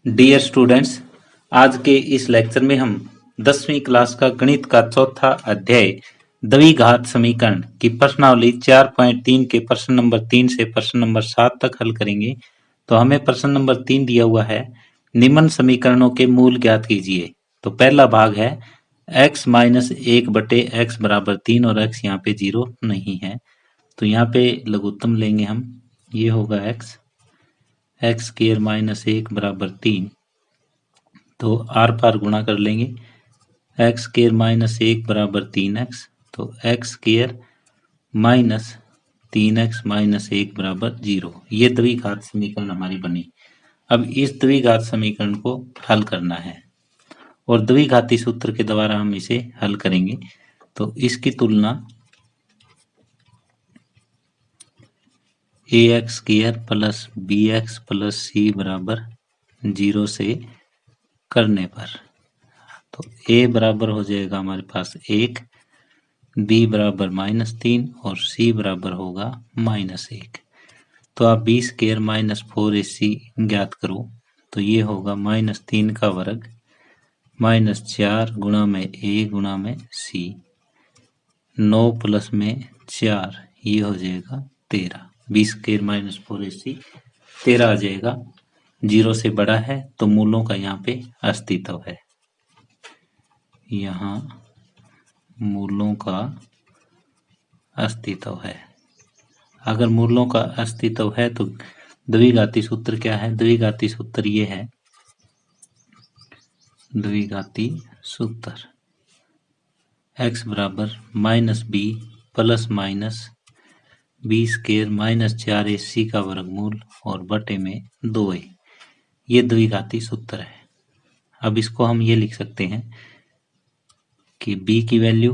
Dear students, आज के इस लेक्चर में हम 10वीं क्लास का गणित का चौथा अध्याय द्विघात समीकरण की प्रश्नावली 4.3 के प्रश्न नंबर 3 से प्रश्न नंबर 7 तक हल करेंगे। तो हमें प्रश्न नंबर 3 दिया हुआ है, निम्न समीकरणों के मूल ज्ञात कीजिए। तो पहला भाग है x माइनस 1/x बराबर 3 और x यहाँ पे 0 नहीं है, तो यहाँ पे लघुत्तम लेंगे हम। ये होगा x स्क्वायर माइनस 1 बराबर 3, तो आर पार गुणा कर लेंगे। एक्स स्क्वायर माइनस 1 बराबर 3x, तो x square minus 3x minus 1 बराबर 0। ये द्विघात समीकरण हमारी बनी। अब इस द्विघात समीकरण को हल करना है और द्विघाती सूत्र के द्वारा हम इसे हल करेंगे। तो इसकी तुलना ax square plus bx plus c बराबर 0 से करने पर, तो a बराबर हो जाएगा हमारे पास 1, b बराबर -3 और c बराबर होगा -1। तो आप b स्क्वायर माइनस 4ac ज्ञात करो, तो ये होगा -3 का वर्ग -4 गुणा में a गुणा में c, 9 प्लस में 4, ये हो जाएगा 13। b स्क्वायर माइनस 4ac 13 आ जाएगा। 0 से बड़ा है तो मूलों का यहाँ पे अस्तित्व है। यहाँ मूलों का अस्तित्व है। अगर मूलों का अस्तित्व है तो द्विघाती सूत्र क्या है? द्विघाती सूत्र ये है, द्विघाती सूत्र x बराबर -b plus minus b square minus 4ac का वर्गमूल और बटे में 2a। ये द्विघाती सूत्र है। अब इसको हम ये लिख सकते हैं कि b की value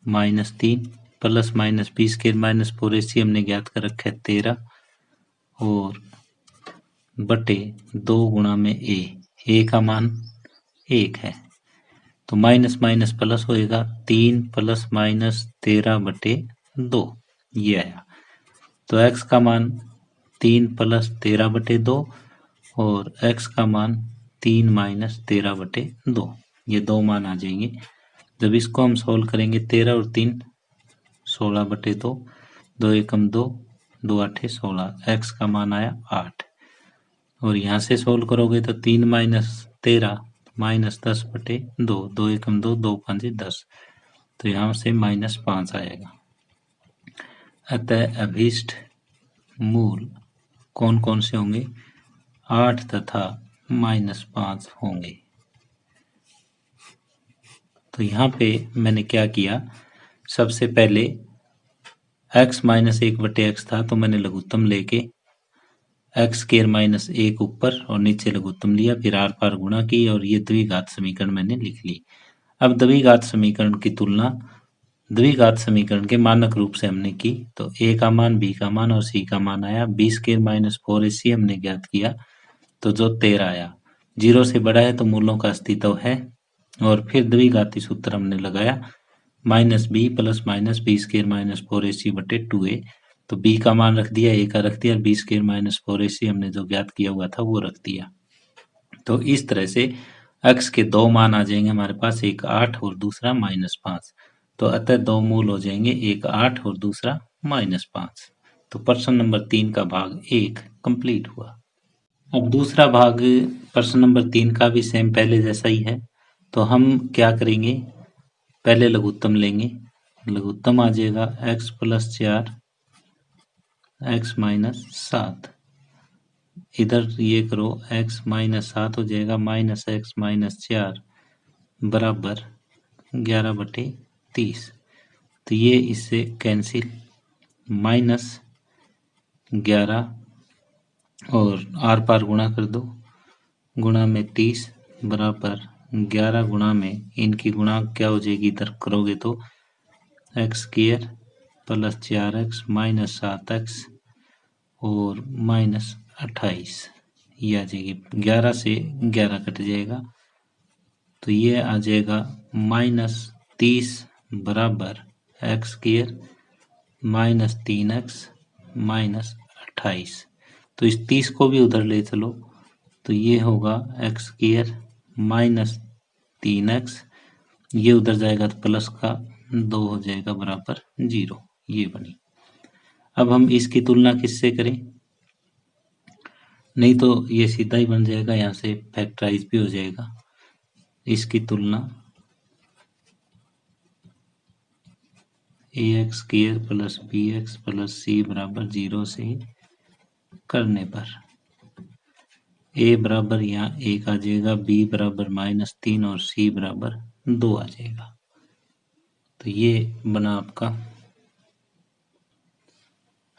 -3 plus minus b square minus 4ac हमने ज्ञात कर रखा है 13 और बटे 2 गुणा में a का मान 1 है, तो माइनस माइनस प्लस होएगा, 3 प्लस माइनस 13 बटे 2, ये आया। तो x का मान 3 प्लस 13 बटे 2 और x का मान 3 माइनस 13 बटे 2, ये दो मान आ जाएंगे। जब इसको हम सोल्व करेंगे, 13 और 3 16 बटे 2, 2 एकम 2, 2 आठे 16, x का मान आया 8। और यहाँ से सोल्व करोगे तो 3 माइनस 13 माइनस 10 बटे 2, 2 एकम 2, 2 5 10, तो यहाँ से -5 आएगा। अतः अभीष्ट मूल कौन कौन से होंगे? 8 तथा -5 होंगे। तो यहाँ पे मैंने क्या किया, सबसे पहले x माइनस 1/x था तो मैंने लघुत्तम लेके x स्क्वायर माइनस 1 ऊपर और नीचे लघुत्तम लिया, फिर आर पार गुणा की और ये द्विघात समीकरण मैंने लिख ली। अब द्विघात समीकरण की तुलना द्विघात समीकरण के मानक रूप से हमने की, तो a का मान, b का मान और c का मान आया। b स्क्वायर माइनस 4ac हमने ज्ञात किया, तो जो 13 आया। 0 से बड़ा है तो मूलों का अस्तित्व है। और फिर द्विघाती सूत्र हमने लगाया, -b plus minus b square minus 4ac बटे 2a, तो b का मान रख दिया, a का रख दिया, b स्क्वायर माइनस 4ac हमने जो ज्ञात किया हुआ था वो रख दिया। तो इस तरह से x के दो मान आ जाएंगे हमारे पास, एक 8 और दूसरा -5। तो अतः दो मूल हो जाएंगे, एक 8 और दूसरा -5। तो प्रश्न नंबर 3 का भाग 1 कंप्लीट हुआ। अब दूसरा भाग प्रश्न नंबर 3 का भी सेम पहले जैसा ही है। तो हम क्या करेंगे, पहले लघुत्तम लेंगे। लघुत्तम आ जाएगा x प्लस 4 x माइनस 7, इधर ये करो x माइनस 7 हो जाएगा -x माइनस 4 बराबर 11/30। तो ये इससे कैंसिल, -11 और आर पार गुणा कर दो, गुणा में 30 बराबर 11 गुणा में इनकी गुणा क्या हो जाएगी, इधर करोगे तो x square plus 4x minus 7x और -28, ये आ जाएगी। 11 से 11 कट जाएगा, तो ये आ जाएगा -30 बराबर x स्क्वायर -3x -28। तो इस 30 को भी उधर ले चलो, तो ये होगा एक्स स्क्वायर माइनस 3x, ये उधर जाएगा तो प्लस का 2 हो जाएगा बराबर 0, ये बनी। अब हम इसकी तुलना किससे करें? नहीं तो ये सीधा ही बन जाएगा, यहाँ से फैक्टराइज भी हो जाएगा। इसकी तुलना ax square plus bx plus c बराबर 0 से करने पर a बराबर यहाँ 1 आ जाएगा, b बराबर -3 और c बराबर 2 आ जाएगा। तो ये बना आपका।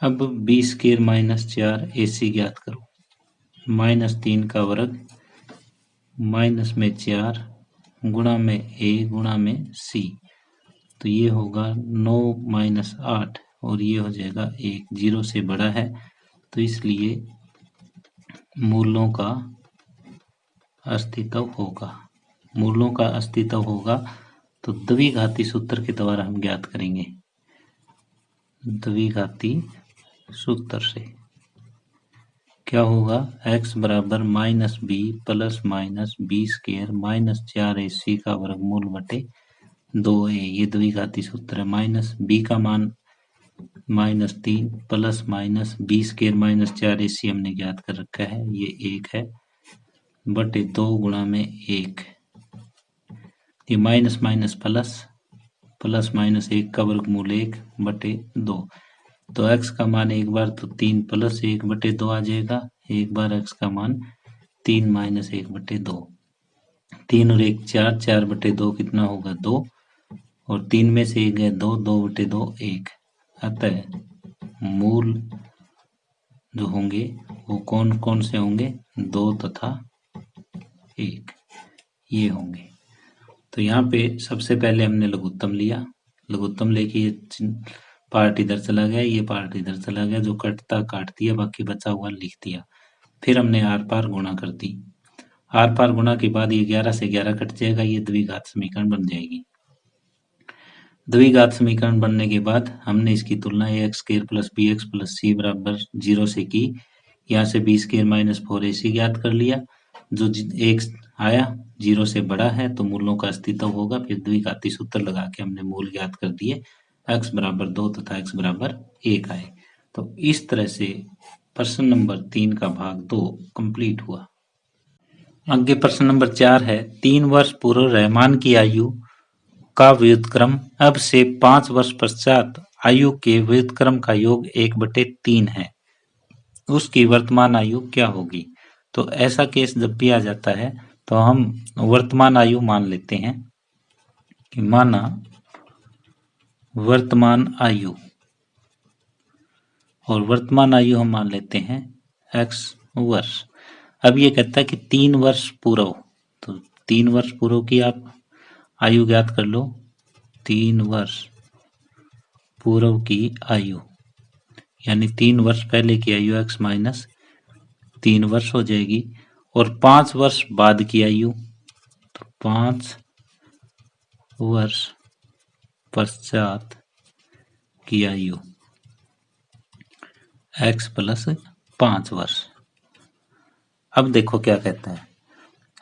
अब b स्क्वायर माइनस 4 ac ज्ञात करो। -3 का वर्ग माइनस में 4 गुणा में a गुणा में c, तो ये होगा 9 माइनस 8 और ये हो जाएगा 1, 0 से बड़ा है, तो इसलिए मूलों का अस्तित्व होगा। मूलों का अस्तित्व होगा तो द्विघाती सूत्र के द्वारा हम ज्ञात करेंगे। द्विघाती सूत्र से क्या होगा? x बराबर minus b plus minus b square minus 4ac का वर्गमूल बटे 2a, ये द्विघाती सूत्र है। माइनस बी का मान -3 plus minus b square minus 4ac हमने ज्ञात कर रखा है, ये 1 है, बटे 2 गुणा में 1, ये minus minus plus, plus minus 1 का वर्गमूल 1 बटे 2, तो x का मान एक बार तो 3 प्लस 1 बटे 2 आ जाएगा, एक बार x का मान 3 माइनस 1 बटे 2, 3 और 1 4, 4 बटे 2 कितना होगा 2, और 3 में से 1 है 2, 2 बटे 2 1, अतः मूल जो होंगे वो कौन कौन से होंगे? 2 तथा 1, ये होंगे। तो यहाँ पे सबसे पहले हमने लघुत्तम लिया, लघुत्तम लेके ये पार्ट इधर चला गया, ये पार्ट इधर चला गया, जो कटता काट दिया, बाकी बचा हुआ लिख दिया। फिर हमने आर पार गुणा कर दी, आर पार गुणा के बाद ये 11 से 11 कट जाएगा, ये द्विघात समीकरण बन जाएगी। द्विघात समीकरण बनने के बाद हमने इसकी तुलना ax square plus bx plus c बराबर 0 से की, यहाँ से b स्क्वायर माइनस 4ac ज्ञात कर लिया, जो एक आया 0 से बड़ा है तो मूलों का अस्तित्व होगा। फिर द्विघाती सूत्र लगा के हमने मूल ज्ञात कर दिए, x बराबर 2 तथा x बराबर 1 आए। तो इस तरह से प्रश्न नंबर 3 का भाग 2 कंप्लीट हुआ। आगे प्रश्न नंबर 4 है, 3 वर्ष पूर्व रहमान की आयु का व्युत्क्रम अब से 5 वर्ष पश्चात आयु के व्युत्क्रम का योग 1/3 है, उसकी वर्तमान आयु क्या होगी? तो ऐसा केस जब भी आ जाता है तो हम वर्तमान आयु मान लेते हैं कि माना वर्तमान आयु, और वर्तमान आयु हम मान लेते हैं x वर्ष। अब ये कहता है कि 3 वर्ष पूर्व, तो 3 वर्ष पूर्व की आप आयु ज्ञात कर लो। 3 वर्ष पूर्व की आयु यानी 3 वर्ष पहले की आयु x माइनस 3 वर्ष हो जाएगी, और 5 वर्ष बाद की आयु, तो 5 वर्ष पश्चात की आयु x प्लस 5 वर्ष। अब देखो क्या कहता है,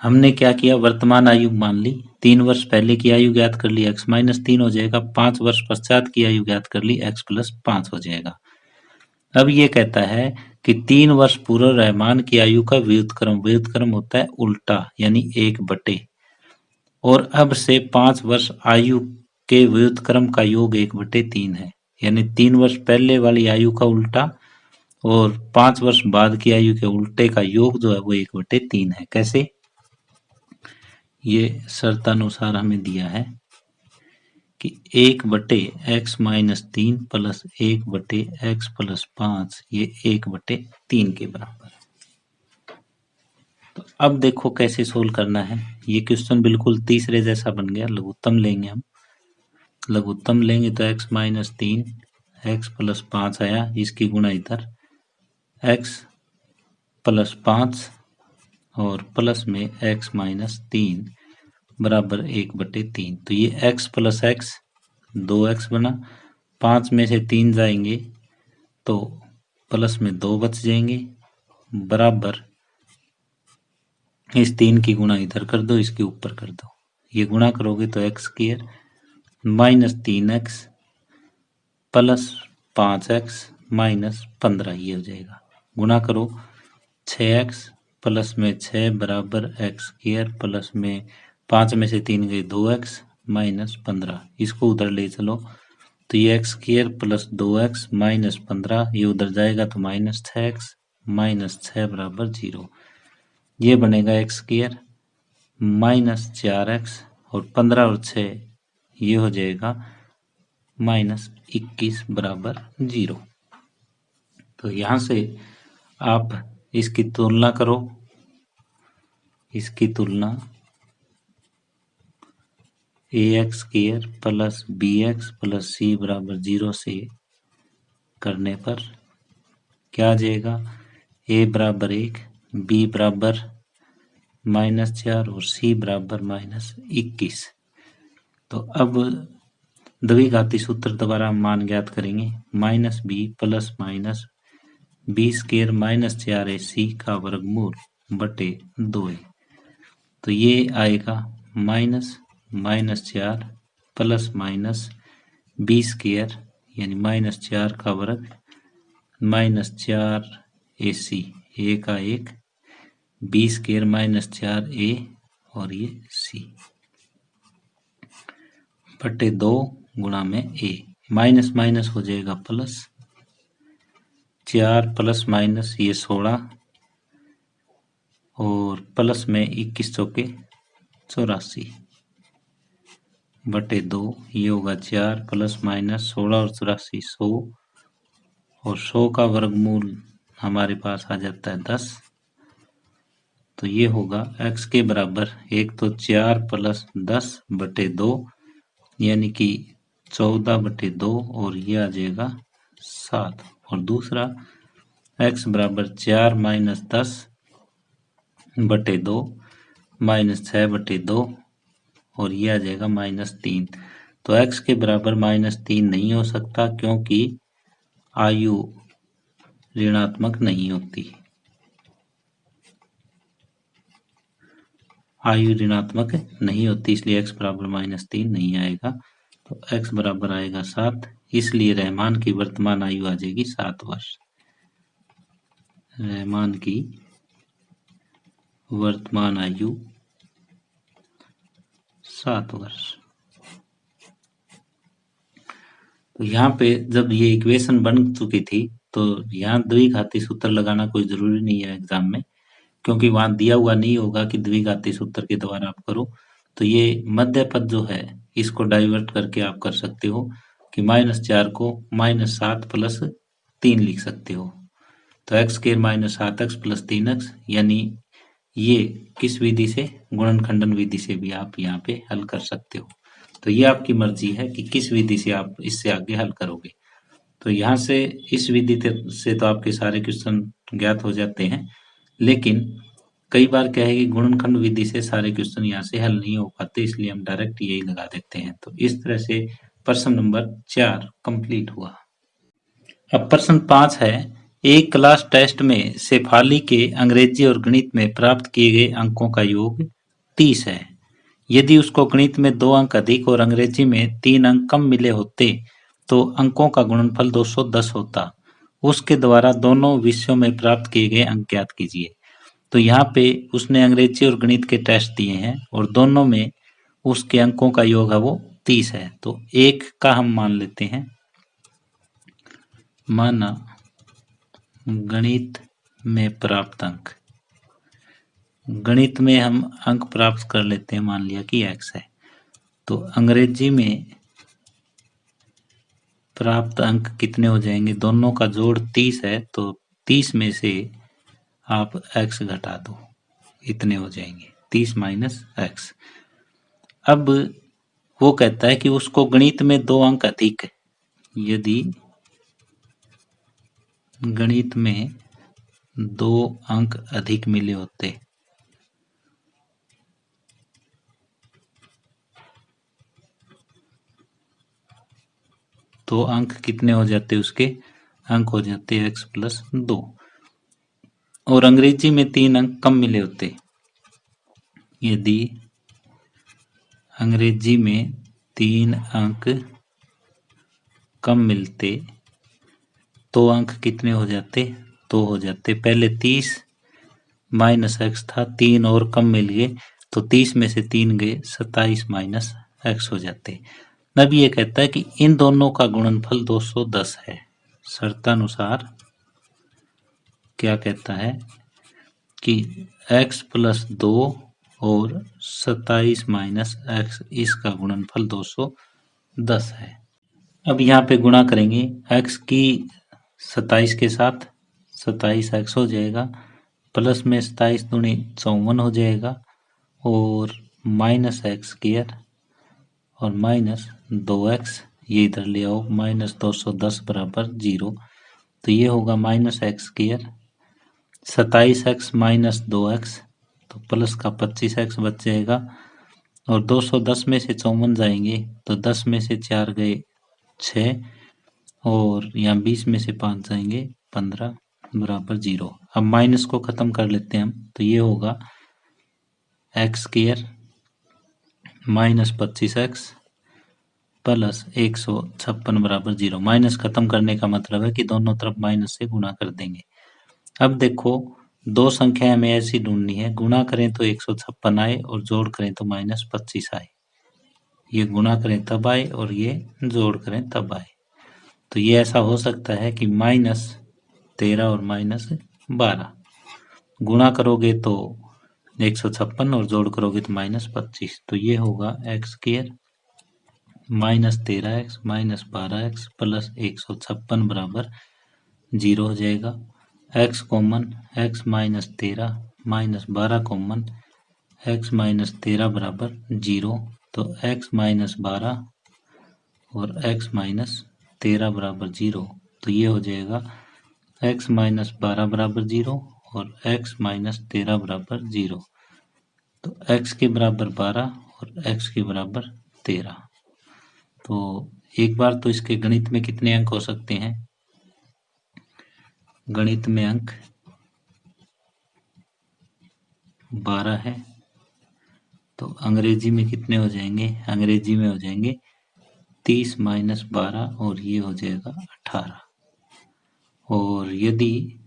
हमने क्या किया, वर्तमान आयु मान ली, 3 वर्ष पहले की आयु ज्ञात कर ली, x माइनस 3 हो जाएगा, 5 वर्ष पश्चात की आयु ज्ञात कर ली, x प्लस 5 हो जाएगा। अब ये कहता है कि 3 वर्ष पूर्व रहमान की आयु का व्युत्क्रम, व्युत्क्रम होता है उल्टा यानी 1/, और अब से 5 वर्ष आयु के व्युत्क्रम का योग 1/3 है, यानी 3 वर्ष पहले वाली आयु का उल्टा और 5 वर्ष बाद की आयु के उल्टे का योग जो है वो 1/3 है। कैसे? ये शर्तानुसार हमें दिया है कि 1/x minus 3 plus 1/x plus 5, ये 1/3 के बराबर। तो अब देखो कैसे सोल्व करना है। ये क्वेश्चन बिल्कुल तीसरे जैसा बन गया। लघुत्तम लेंगे हम, लघुत्तम लेंगे तो x माइनस 3 x प्लस 5 आया, इसकी गुणा इधर x प्लस 5 और प्लस में x माइनस 3 बराबर 1/3। तो ये x प्लस x 2x बना, 5 में से 3 जाएंगे तो प्लस में 2 बच जाएंगे, बराबर इस 3 की गुणा इधर कर दो, इसके ऊपर कर दो। ये गुणा करोगे तो x square minus 3x plus 5x minus 15 ये हो जाएगा। गुणा करो 6x प्लस में 6 बराबर एक्स स्क्वायर प्लस में 5 में से 3 गए 2x माइनस 15। इसको उधर ले चलो तो ये x square plus 2x minus 15 ये उधर जाएगा तो माइनस 6x माइनस 6 बराबर 0। ये बनेगा एक्स स्क्वायर माइनस 4x और 15 और 6 ये हो जाएगा माइनस 21 बराबर 0। तो यहाँ से आप इसकी तुलना करो, इसकी तुलना ax square plus bx plus c बराबर 0 से करने पर क्या आ जाएगा? a बराबर 1, b बराबर माइनस 4 और c बराबर माइनस 21। तो अब द्विघाती सूत्र द्वारा हम मान ज्ञात करेंगे। Minus b plus minus b square minus 4ac का वर्गमूल बटे 2a। तो ये आएगा minus minus 4 plus minus b square यानी माइनस 4 का वर्ग माइनस 4ac, a का 1, बी स्क्वायर माइनस 4a और ये c बटे 2 गुणा में a। माइनस माइनस हो जाएगा प्लस, 4 प्लस माइनस ये 16 और प्लस में 21 चौके 84 बटे 2 ये होगा 4 प्लस माइनस 16 और 84 100 और 100 का वर्गमूल हमारे पास आ जाता है 10। तो ये होगा x के बराबर एक तो 4 प्लस 10 बटे 2 यानी कि 14 बटे 2 और ये आ जाएगा 7। और दूसरा x बराबर 4 माइनस 10 बटे 2 माइनस 6 बटे 2 और ये आ जाएगा माइनस 3। तो x के बराबर माइनस 3 नहीं हो सकता क्योंकि आयु ऋणात्मक नहीं होती, आयु ऋणात्मक नहीं होती, इसलिए x बराबर माइनस 3 नहीं आएगा। तो x बराबर आएगा 7, इसलिए रहमान की वर्तमान आयु आ जाएगी 7 वर्ष। रहमान की वर्तमान आयु 7 वर्ष। तो यहाँ पे जब ये इक्वेशन बन चुकी थी तो यहाँ द्विघाती सूत्र लगाना कोई जरूरी नहीं है एग्जाम में, क्योंकि वहां दिया हुआ नहीं होगा कि द्विघाती सूत्र के द्वारा आप करो। तो ये मध्य पद जो है इसको डाइवर्ट करके आप कर सकते हो कि -4 को -7 प्लस 3 लिख सकते हो। तो x square minus 7x plus 3x यानी ये किस विधि से? गुणनखंडन विधि से भी आप यहाँ पे हल कर सकते हो। तो ये आपकी मर्जी है कि किस विधि से आप इससे आगे हल करोगे। तो यहाँ से इस विधि से तो आपके सारे क्वेश्चन ज्ञात हो जाते हैं, लेकिन कई बार क्या है कि गुणनखंड विधि से सारे क्वेश्चन यहाँ से हल नहीं हो पाते, इसलिए हम डायरेक्ट यही लगा देते हैं। तो इस तरह से प्रश्न नंबर 4 कंप्लीट हुआ। अब प्रश्न 5 है, एक क्लास टेस्ट में शेफाली के अंग्रेजी और गणित में प्राप्त किए गए अंकों का योग 30 है। यदि उसको गणित में 2 अंक अधिक और अंग्रेजी में 3 अंक कम मिले होते तो अंकों का गुणनफल 210 होता। उसके द्वारा दोनों विषयों में प्राप्त किए गए अंक ज्ञात कीजिए। तो यहाँ पे उसने अंग्रेजी और गणित के टेस्ट दिए हैं और दोनों में उसके अंकों का योग है वो 30 है। तो एक का हम मान लेते हैं, माना गणित में प्राप्त अंक, गणित में हम अंक प्राप्त कर लेते हैं, मान लिया कि x है। तो अंग्रेजी में प्राप्त अंक कितने हो जाएंगे? दोनों का जोड़ 30 है, तो 30 में से आप x घटा दो, इतने हो जाएंगे 30 माइनस x। अब वो कहता है कि उसको गणित में 2 अंक अधिक है। यदि गणित में 2 अंक अधिक मिले होते तो अंक कितने हो जाते? उसके अंक हो जाते x प्लस 2। और अंग्रेजी में 3 अंक कम मिले होते, यदि अंग्रेजी में 3 अंक कम मिलते तो अंक कितने हो जाते? तो हो जाते। पहले 30 माइनस एक्स था, 3 और कम मिल गए तो 30 में से 3 गए, 27 माइनस एक्स हो जाते। अब ये कहता है कि इन दोनों का गुणनफल 210 है। शर्तानुसार क्या कहता है कि x प्लस 2 और 27 माइनस एक्स इसका गुणनफल 210 है। अब यहाँ पे गुणा करेंगे x की 27 के साथ, 27 एक्स हो जाएगा, प्लस में 27 दूनी 54 हो जाएगा, और माइनस एक्स स्क्वायर और माइनस 2x, ये इधर ले आओ, माइनस 210 बराबर 0। तो ये होगा minus x square, 27x minus 2x, तो प्लस का 25x बच जाएगा, और 210 में से 54 जाएंगे तो 10 में से 4 गए 6, और यहाँ 20 में से 5 जाएंगे 15 बराबर 0। अब माइनस को खत्म कर लेते हैं हम, तो ये होगा x square minus 25x plus 156 बराबर 0। माइनस खत्म करने का मतलब है कि दोनों तरफ माइनस से गुणा कर देंगे। अब देखो, दो संख्याएं हमें ऐसी ढूंढनी है, गुणा करें तो 156 आए और जोड़ करें तो माइनस 25 आए। ये गुणा करें तब आए और ये जोड़ करें तब आए। तो ये ऐसा हो सकता है कि माइनस 13 और माइनस 12, गुणा करोगे तो 156 और जोड़ करोगे तो माइनस 25। तो ये होगा x square minus 13x minus 12x plus 156 बराबर 0 हो जाएगा। x common, x minus 13 minus 12 common, x minus 13 बराबर 0। तो x माइनस 12 और x माइनस 13 बराबर 0। तो ये हो जाएगा x माइनस 12 बराबर 0 और x माइनस 13 बराबर 0। तो x के बराबर 12 और x के बराबर 13। तो एक बार तो इसके गणित में कितने अंक हो सकते हैं? गणित में अंक 12 है, तो अंग्रेजी में कितने हो जाएंगे? अंग्रेजी में हो जाएंगे 30 माइनस 12 और ये हो जाएगा 18। और यदि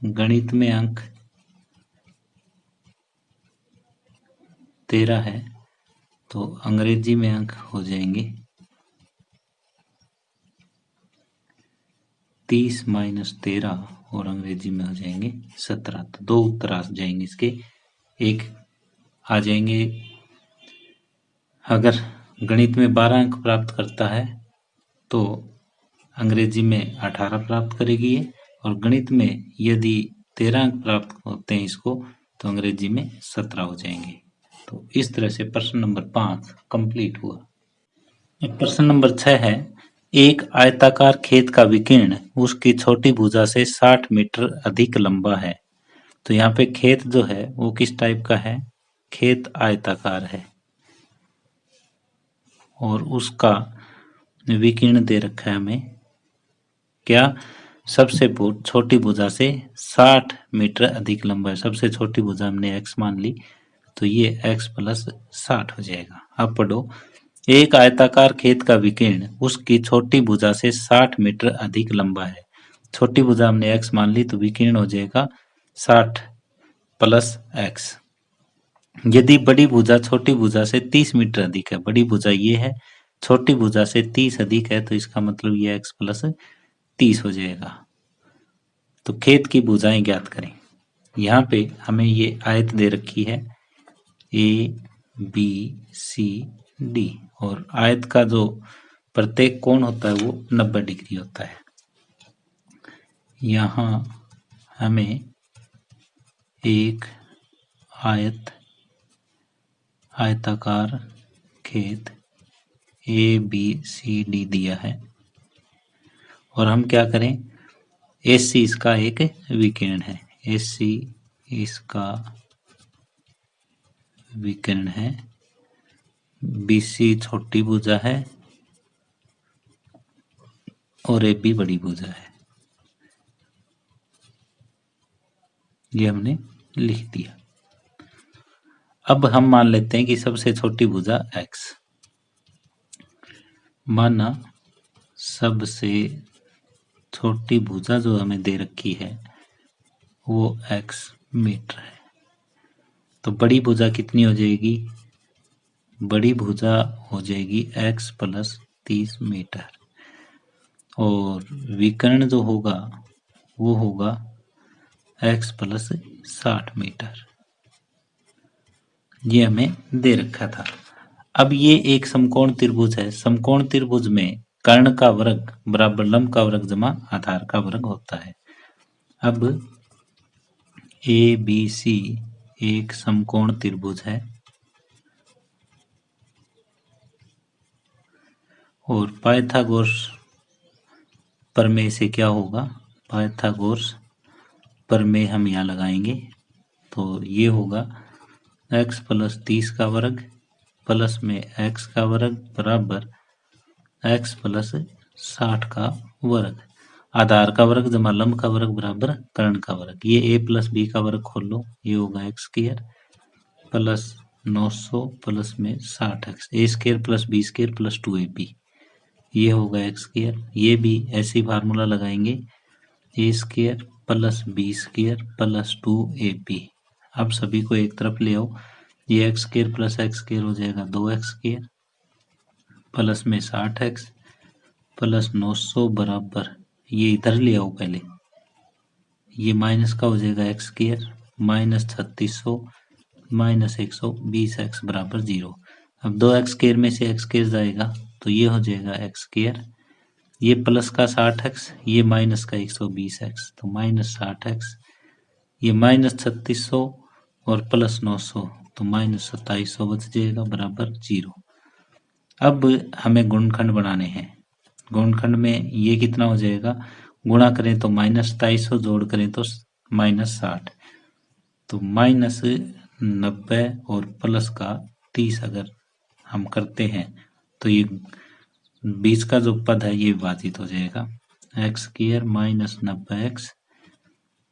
गणित में अंक 13 है तो अंग्रेजी में अंक हो जाएंगे 30 माइनस 13 और अंग्रेजी में हो जाएंगे 17। तो दो उत्तर आ जाएंगे इसके। एक आ जाएंगे, अगर गणित में 12 अंक प्राप्त करता है तो अंग्रेजी में 18 प्राप्त करेगी ये, और गणित में यदि 13 अंक प्राप्त होते हैं इसको तो अंग्रेजी में 17 हो जाएंगे। तो इस तरह से प्रश्न नंबर 5 कंप्लीट हुआ। प्रश्न नंबर 6 है, एक आयताकार खेत का विकीर्ण उसकी छोटी भुजा से 60 मीटर अधिक लंबा है। तो यहाँ पे खेत जो है वो किस टाइप का है? खेत आयताकार है और उसका विकीर्ण दे रखा है हमें क्या? सबसे छोटी भुजा से 60 मीटर अधिक लंबा है। सबसे छोटी भुजा हमने x मान ली, तो ये x प्लस 60 हो जाएगा। अब पढ़ो, एक आयताकार खेत का विकीर्ण उसकी छोटी भुजा से 60 मीटर अधिक लंबा है। छोटी भुजा हमने x मान ली तो विकीर्ण हो जाएगा 60 प्लस x। यदि बड़ी भुजा छोटी भुजा से 30 मीटर अधिक है, बड़ी भुजा ये है, छोटी भुजा से 30 अधिक है, तो इसका मतलब ये x प्लस 30 हो जाएगा। तो खेत की भुजाएं ज्ञात करें। यहाँ पे हमें ये आयत दे रखी है ए बी सी डी, और आयत का जो प्रत्येक कोण होता है वो 90 डिग्री होता है। यहाँ हमें एक आयताकार खेत ए बी सी डी दिया है, और हम क्या करें? एस सी इसका एक विकिरण है, एस सी इसका विकिरण है, बी सी छोटी भुजा है और ए बी बड़ी भुजा है। ये हमने लिख दिया। अब हम मान लेते हैं कि सबसे छोटी भुजा x, माना सबसे छोटी भुजा जो हमें दे रखी है वो x मीटर है। तो बड़ी भुजा कितनी हो जाएगी? बड़ी भुजा हो जाएगी x प्लस 30 मीटर, और विकर्ण जो होगा वो होगा x प्लस 60 मीटर। ये हमें दे रखा था। अब ये एक समकोण त्रिभुज है। समकोण त्रिभुज में कर्ण का वर्ग बराबर लंब का वर्ग जमा आधार का वर्ग होता है। अब ए बी सी एक समकोण त्रिभुज है और पाइथागोरस प्रमेय से क्या होगा? पाइथागोरस प्रमेय हम यहाँ लगाएंगे तो ये होगा x प्लस 30 का वर्ग प्लस में x का वर्ग बराबर x प्लस 60 का वर्ग, आधार का वर्ग जमा लंब का वर्ग बराबर कर्ण का वर्ग। ये a प्लस बी का वर्ग खोल लो, ये होगा एक्स स्क्वायर प्लस 900 प्लस में 60x, a square plus b square plus 2ab, ये होगा एक्स स्क्वायर। ये भी ऐसी फार्मूला लगाएंगे, a square plus b square plus 2ab। अब सभी को एक तरफ ले आओ, ये x square plus x square हो जाएगा 2x स्क्वायर प्लस में 60x प्लस 900 बराबर, ये इधर ले आओ पहले, ये माइनस का हो जाएगा x square minus 3600 minus 120x बराबर 0। अब 2x स्क्वायर में से x स्क्वायर जाएगा तो ये हो जाएगा एक्स स्क्वायर, ये प्लस का 60x, ये माइनस का 120x, तो माइनस 60x, ये माइनस 3600 और प्लस 900 तो माइनस 2700 बच जाएगा बराबर 0। अब हमें गुणनखंड बनाने हैं। गुणनखंड में ये कितना हो जाएगा? गुणा करें तो माइनस 2700, जोड़ करें तो माइनस 60, तो माइनस 90 और प्लस का 30 अगर हम करते हैं तो ये बीच का जो पद है ये विभाजित हो जाएगा। X square minus 90x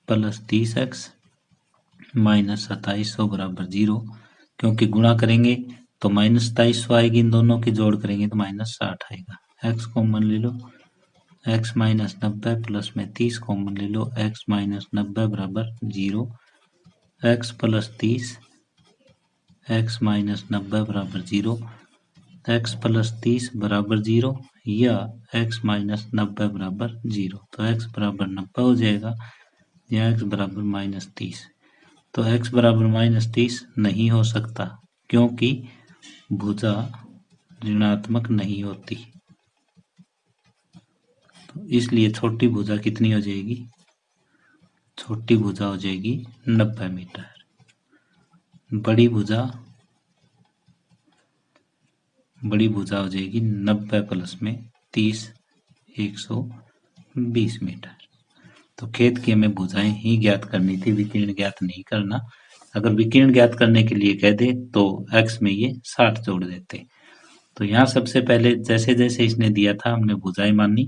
plus 30x minus 2700 बराबर 0, क्योंकि गुणा करेंगे तो माइनस 2700 आएगी, इन दोनों की जोड़ करेंगे तो माइनस 60 आएगा। x कॉमन ले लो, x माइनस 90 प्लस में 30 कॉमन ले लो, x माइनस 90 बराबर 0, x प्लस 30 x माइनस 90 बराबर 0, x प्लस 30 बराबर 0 या x माइनस 90 बराबर 0, तो x बराबर 90 हो जाएगा या x बराबर माइनस 30। तो x बराबर माइनस 30 नहीं हो सकता क्योंकि भुजा ऋणात्मक नहीं होती, तो इसलिए छोटी भुजा कितनी हो जाएगी? छोटी भुजा हो जाएगी 90 मीटर। बड़ी भुजा हो जाएगी 90 प्लस में 30 120 मीटर। तो खेद की हमें भुजाएं ही ज्ञात करनी थी, विकीर्ण ज्ञात नहीं करना। अगर विकीर्ण ज्ञात करने के लिए कह दे तो x में ये 60 जोड़ देते। तो यहाँ सबसे पहले जैसे जैसे इसने दिया था हमने भुजाएं मानी,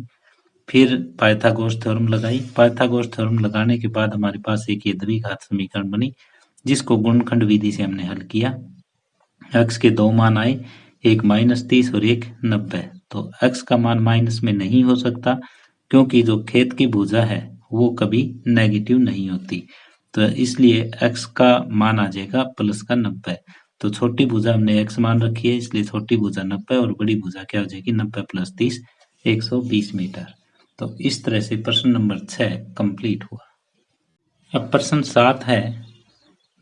फिर पाइथागोरस थ्योरम लगाई। पाइथागोरस थ्योरम लगाने के बाद हमारे पास एक ये द्विघात समीकरण बनी जिसको गुणनखंड विधि से हमने हल किया। x के दो मान आए, एक माइनस 30 और एक 90। तो x का मान माइनस में नहीं हो सकता क्योंकि जो खेद की भुजा है वो कभी नेगेटिव नहीं होती, तो इसलिए x का मान आ जाएगा प्लस का 90। तो छोटी भुजा हमने x मान रखी है, इसलिए छोटी भुजा 90 और बड़ी भुजा क्या हो जाएगी? 90 प्लस 30 120 मीटर। तो इस तरह से प्रश्न नंबर 6 कंप्लीट हुआ। अब प्रश्न 7 है,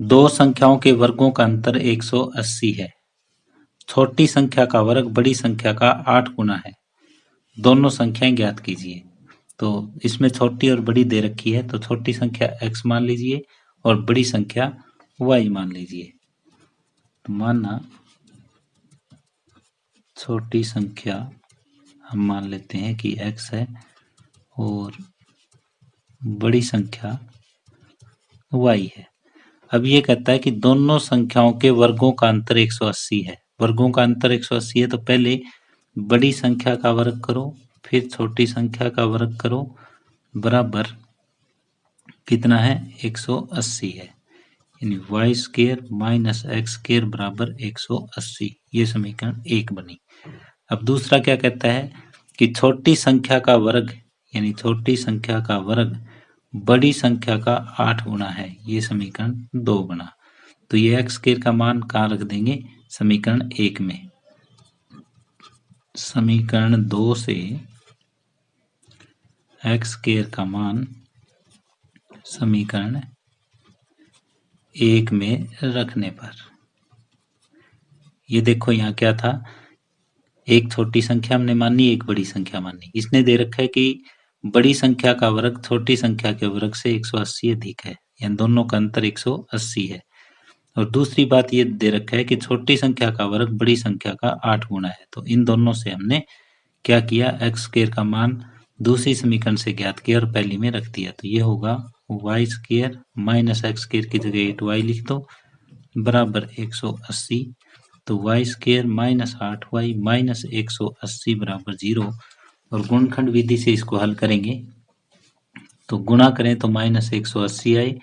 दो संख्याओं के वर्गों का अंतर 180 है। छोटी संख्या का वर्ग बड़ी संख्या का 8 गुना है। दोनों संख्याएं ज्ञात कीजिए। तो इसमें छोटी और बड़ी दे रखी है, तो छोटी संख्या x मान लीजिए और बड़ी संख्या y मान लीजिए। तो माना छोटी संख्या हम मान लेते हैं कि x है और बड़ी संख्या y है। अब ये कहता है कि दोनों संख्याओं के वर्गों का अंतर 180 है। वर्गों का अंतर 180 है तो पहले बड़ी संख्या का वर्ग करो, फिर छोटी संख्या का वर्ग करो, बराबर कितना है 180 है, यानी y square minus x square बराबर 180। ये समीकरण 1 बनी। अब दूसरा क्या कहता है कि छोटी संख्या का वर्ग, यानी छोटी संख्या का वर्ग बड़ी संख्या का 8 गुना है। ये समीकरण 2 बना। तो ये एक्स स्क्वायर का मान कहाँ रख देंगे, समीकरण 1 में। समीकरण 2 से एक्स स्क्वायर का मान समीकरण 1 में रखने पर, ये देखो यहाँ क्या था, एक छोटी संख्या हमने मानी, एक बड़ी संख्या मानी। इसने दे रखा है कि बड़ी संख्या का वर्ग छोटी संख्या के वर्ग से 180 अधिक है, यानी दोनों का अंतर 180 है। और दूसरी बात ये दे रखा है कि छोटी संख्या का वर्ग बड़ी संख्या का 8 गुना है। तो इन दोनों से हमने क्या किया, एक्स स्क्वायर का मान दूसरी समीकरण से ज्ञात किया और पहली में रख दिया। तो ये होगा y square minus x square की जगह 8y लिख दो बराबर 180। तो Y square minus 8y minus 180 बराबर 0। और गुणनखंड विधि से इसको हल करेंगे तो गुणा करें तो माइनस 180 आए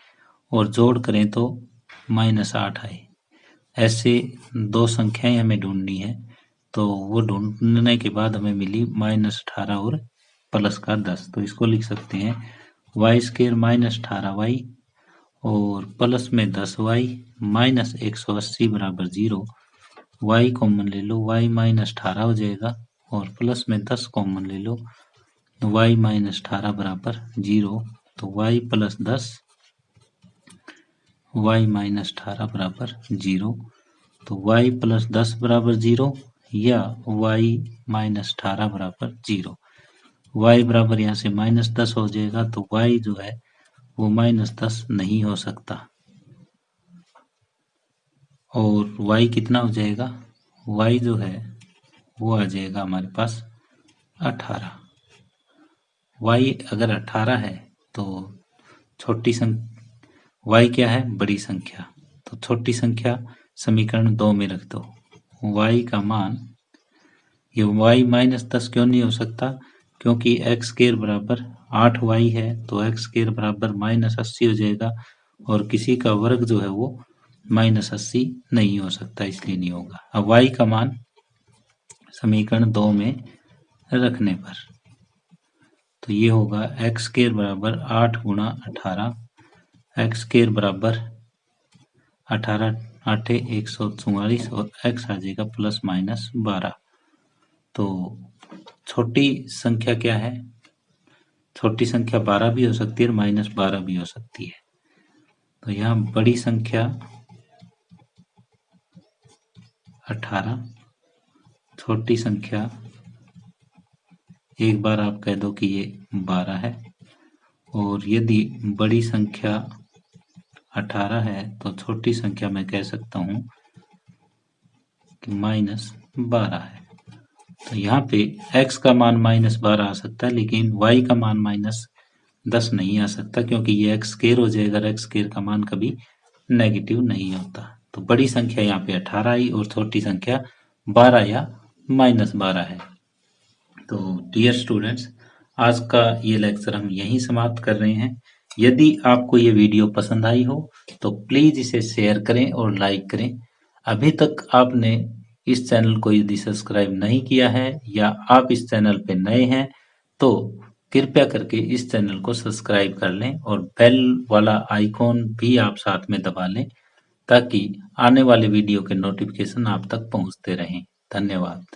और जोड़ करें तो माइनस 8 आए। ऐसे दो संख्याएं हमें ढूंढनी है, तो वो ढूंढने के बाद हमें मिली माइनस 18 और प्लस का 10। तो इसको लिख सकते हैं वाई स्क्वायर माइनस 18y और प्लस में 10y माइनस 180 बराबर 0। y कॉमन ले लो, y माइनस 18 हो जाएगा और प्लस में 10 कॉमन ले लो, y माइनस 18 बराबर 0। तो y प्लस 10 y माइनस 18 बराबर 0। तो y प्लस 10 बराबर 0 या y माइनस 18 बराबर 0। y बराबर यहाँ से माइनस 10 हो जाएगा, तो y जो है वो माइनस 10 नहीं हो सकता। और y कितना हो जाएगा, y जो है वो आ जाएगा हमारे पास 18। y अगर 18 है तो छोटी संख्या y क्या है, बड़ी संख्या, तो छोटी संख्या समीकरण 2 में रख दो। y का मान, ये y माइनस 10 क्यों नहीं हो सकता, क्योंकि एक्स स्क्वायर बराबर 8y है, तो एक्स स्क्वायर बराबर माइनस 80 हो जाएगा और किसी का वर्ग जो है वो माइनस 80 नहीं हो सकता, इसलिए नहीं होगा। अब y का मान समीकरण 2 में रखने पर तो ये होगा एक्स स्क्वायर बराबर 8 गुणा 18, एक्स स्क्वायर बराबर 18 आठे 144 और x आ जाएगा प्लस माइनस 12। तो छोटी संख्या क्या है, छोटी संख्या 12 भी हो सकती है और माइनस 12 भी हो सकती है। तो यहाँ बड़ी संख्या 18, छोटी संख्या एक बार आप कह दो कि ये 12 है, और यदि बड़ी संख्या 18 है तो छोटी संख्या मैं कह सकता हूँ कि माइनस 12 है। तो यहाँ पे x का मान माइनस 12 आ सकता है, लेकिन y का मान माइनस 10 नहीं आ सकता, क्योंकि ये एक्स स्क्वायर हो जाएगा और एक्स स्क्वायर का मान कभी नेगेटिव नहीं होता। तो बड़ी संख्या यहाँ पे 18 आई और छोटी संख्या 12 या माइनस 12 है। तो डियर स्टूडेंट्स, आज का ये लेक्चर हम यहीं समाप्त कर रहे हैं। यदि आपको ये वीडियो पसंद आई हो तो प्लीज़ इसे शेयर करें और लाइक करें। अभी तक आपने इस चैनल को यदि सब्सक्राइब नहीं किया है या आप इस चैनल पे नए हैं तो कृपया करके इस चैनल को सब्सक्राइब कर लें और बेल वाला आइकॉन भी आप साथ में दबा लें, ताकि आने वाले वीडियो के नोटिफिकेशन आप तक पहुंचते रहें। धन्यवाद।